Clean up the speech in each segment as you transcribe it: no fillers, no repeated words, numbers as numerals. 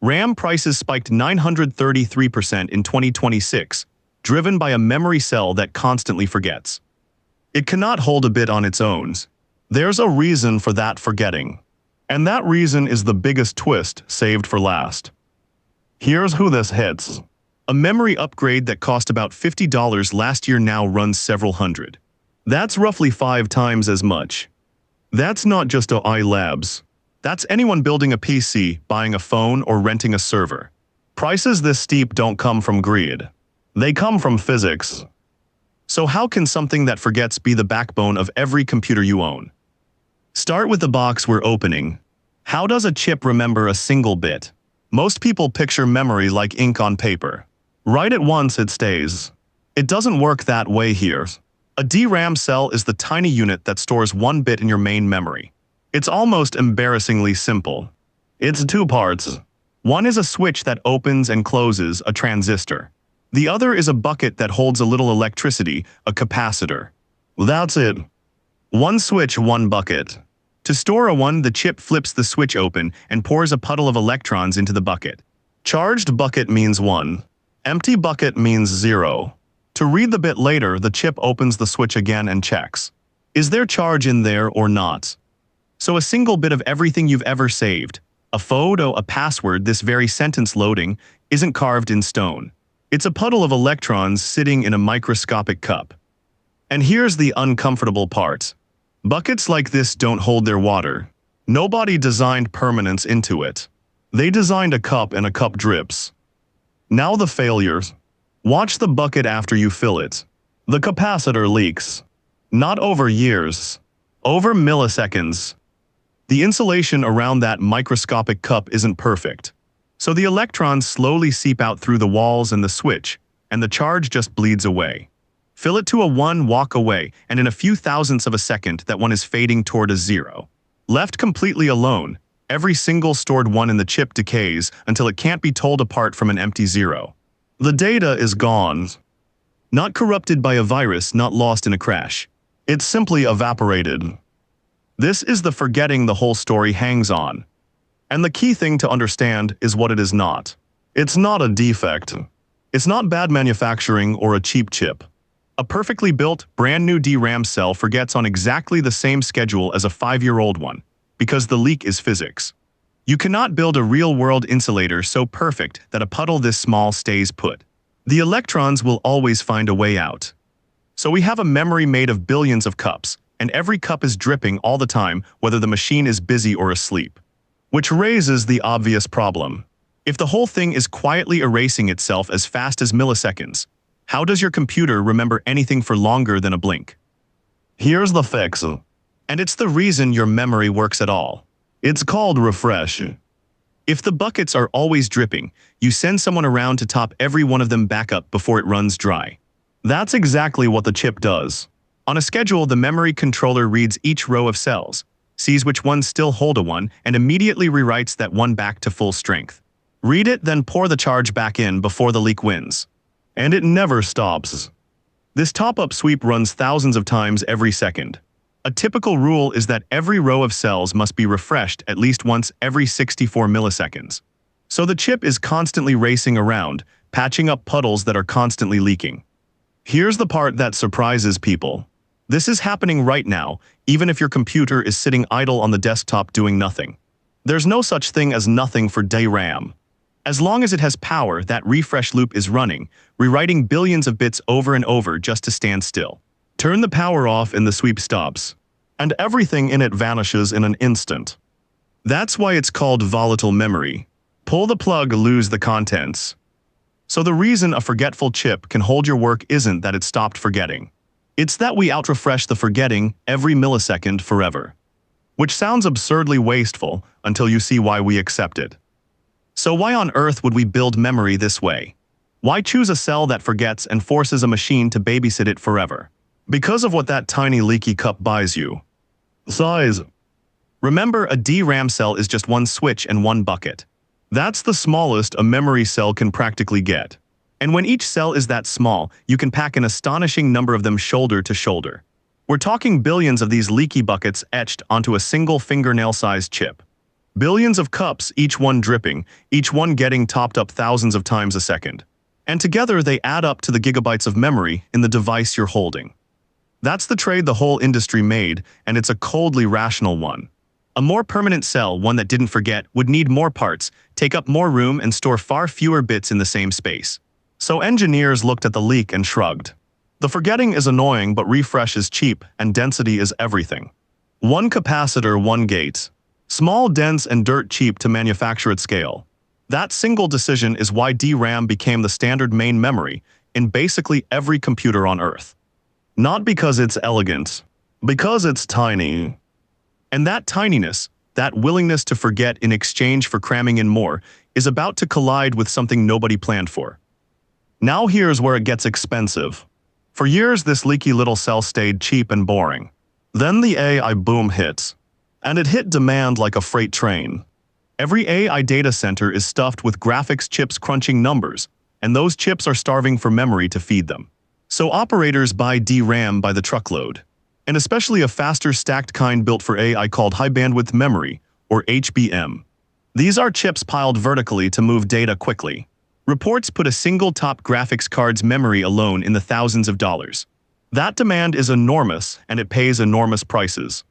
RAM prices spiked 933% in 2026, driven by a memory cell that constantly forgets. It cannot hold a bit on its own. There's a reason for that forgetting. And that reason is the biggest twist saved for last. Here's who this hits. A memory upgrade that cost about $50 last year now runs several hundred. That's roughly 5 times as much. That's not just AI labs. That's anyone building a PC, buying a phone, or renting a server. Prices this steep don't come from greed. They come from physics. So how can something that forgets be the backbone of every computer you own? Start with the box we're opening. How does a chip remember a single bit? Most people picture memory like ink on paper. Write it once, it stays. It doesn't work that way here. A DRAM cell is the tiny unit that stores 1 bit in your main memory. It's almost embarrassingly simple. It's 2 parts. One is a switch that opens and closes, a transistor. The other is a bucket that holds a little electricity, a capacitor. That's it. 1 switch, 1 bucket. To store a 1, the chip flips the switch open and pours a puddle of electrons into the bucket. Charged bucket means 1. Empty bucket means 0. To read the bit later, the chip opens the switch again and checks. Is there charge in there or not? So a single bit of everything you've ever saved, a photo, a password, this very sentence loading, isn't carved in stone. It's a puddle of electrons sitting in a microscopic cup. And here's the uncomfortable part. Buckets like this don't hold their water. Nobody designed permanence into it. They designed a cup and a cup drips. Now the failures. Watch the bucket after you fill it. The capacitor leaks. Not over years. Over milliseconds. The insulation around that microscopic cup isn't perfect. So the electrons slowly seep out through the walls and the switch, and the charge just bleeds away. Fill it to a 1, walk away, and in a few thousandths of a second, that 1 is fading toward a 0. Left completely alone, every single stored 1 in the chip decays until it can't be told apart from an empty 0. The data is gone. Not corrupted by a virus, not lost in a crash. It's simply evaporated. This is the forgetting the whole story hangs on. And the key thing to understand is what it is not. It's not a defect. It's not bad manufacturing or a cheap chip. A perfectly built, brand new DRAM cell forgets on exactly the same schedule as a 5-year-old one, because the leak is physics. You cannot build a real-world insulator so perfect that a puddle this small stays put. The electrons will always find a way out. So we have a memory made of billions of cups, and every cup is dripping all the time, whether the machine is busy or asleep. Which raises the obvious problem. If the whole thing is quietly erasing itself as fast as milliseconds, how does your computer remember anything for longer than a blink? Here's the fix. And it's the reason your memory works at all. It's called refresh. If the buckets are always dripping, you send someone around to top every one of them back up before it runs dry. That's exactly what the chip does. On a schedule, the memory controller reads each row of cells, sees which ones still hold a 1, and immediately rewrites that 1 back to full strength. Read it, then pour the charge back in before the leak wins. And it never stops. This top-up sweep runs thousands of times every second. A typical rule is that every row of cells must be refreshed at least once every 64 milliseconds. So the chip is constantly racing around, patching up puddles that are constantly leaking. Here's the part that surprises people. This is happening right now, even if your computer is sitting idle on the desktop doing nothing. There's no such thing as nothing for DRAM. As long as it has power, that refresh loop is running, rewriting billions of bits over and over just to stand still. Turn the power off and the sweep stops. And everything in it vanishes in an instant. That's why it's called volatile memory. Pull the plug, lose the contents. So the reason a forgetful chip can hold your work isn't that it stopped forgetting. It's that we out-refresh the forgetting every millisecond forever. Which sounds absurdly wasteful until you see why we accept it. So why on earth would we build memory this way? Why choose a cell that forgets and forces a machine to babysit it forever? Because of what that tiny leaky cup buys you. Size. Remember, a DRAM cell is just 1 switch and 1 bucket. That's the smallest a memory cell can practically get. And when each cell is that small, you can pack an astonishing number of them shoulder to shoulder. We're talking billions of these leaky buckets etched onto a single fingernail-sized chip. Billions of cups, each one dripping, each one getting topped up thousands of times a second. And together they add up to the gigabytes of memory in the device you're holding. That's the trade the whole industry made, and it's a coldly rational one. A more permanent cell, one that didn't forget, would need more parts, take up more room, and store far fewer bits in the same space. So engineers looked at the leak and shrugged. The forgetting is annoying, but refresh is cheap, and density is everything. One capacitor, one gate. Small, dense, and dirt cheap to manufacture at scale. That single decision is why DRAM became the standard main memory in basically every computer on Earth. Not because it's elegant, because it's tiny. And that tininess, that willingness to forget in exchange for cramming in more, is about to collide with something nobody planned for. Now here's where it gets expensive. For years, this leaky little cell stayed cheap and boring. Then the AI boom hits. And it hit demand like a freight train. Every AI data center is stuffed with graphics chips crunching numbers, and those chips are starving for memory to feed them. So operators buy DRAM by the truckload, and especially a faster stacked kind built for AI called high bandwidth memory, or HBM. These are chips piled vertically to move data quickly. Reports put a single top graphics card's memory alone in the thousands of dollars. That demand is enormous, and it pays enormous prices.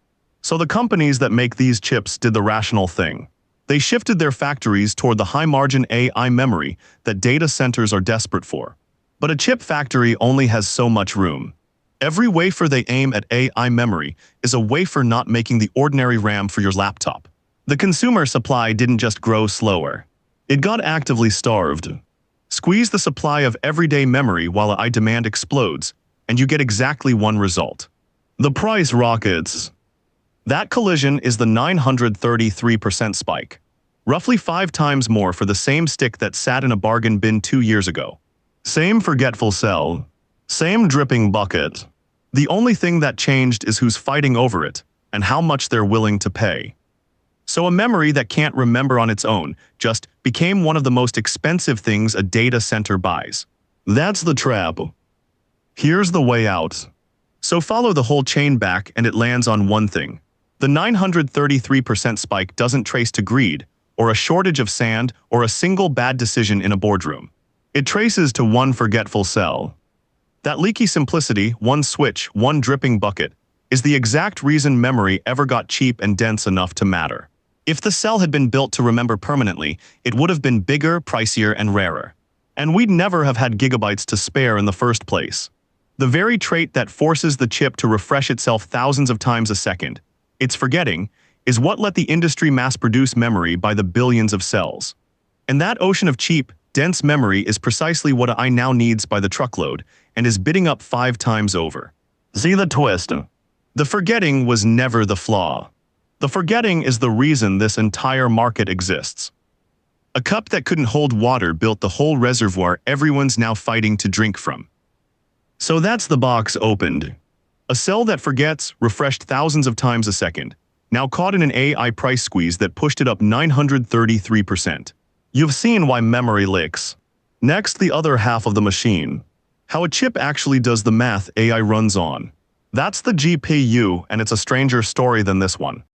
So the companies that make these chips did the rational thing. They shifted their factories toward the high-margin AI memory that data centers are desperate for. But a chip factory only has so much room. Every wafer they aim at AI memory is a wafer not making the ordinary RAM for your laptop. The consumer supply didn't just grow slower. It got actively starved. Squeeze the supply of everyday memory while AI demand explodes, and you get exactly one result. The price rockets. That collision is the 933% spike. Roughly 5 times more for the same stick that sat in a bargain bin 2 years ago. Same forgetful cell. Same dripping bucket. The only thing that changed is who's fighting over it, and how much they're willing to pay. So a memory that can't remember on its own just became one of the most expensive things a data center buys. That's the trap. Here's the way out. So follow the whole chain back and it lands on one thing. The 933% spike doesn't trace to greed, or a shortage of sand, or a single bad decision in a boardroom. It traces to one forgetful cell. That leaky simplicity, one switch, one dripping bucket, is the exact reason memory ever got cheap and dense enough to matter. If the cell had been built to remember permanently, it would have been bigger, pricier, and rarer. And we'd never have had gigabytes to spare in the first place. The very trait that forces the chip to refresh itself thousands of times a second, its forgetting, is what let the industry mass-produce memory by the billions of cells. And that ocean of cheap, dense memory is precisely what AI now needs by the truckload, and is bidding up 5 times over. See the twist? The forgetting was never the flaw. The forgetting is the reason this entire market exists. A cup that couldn't hold water built the whole reservoir everyone's now fighting to drink from. So that's the box opened. A cell that forgets, refreshed thousands of times a second, now caught in an AI price squeeze that pushed it up 933%. You've seen why memory leaks. Next, the other half of the machine. How a chip actually does the math AI runs on. That's the GPU, and it's a stranger story than this one.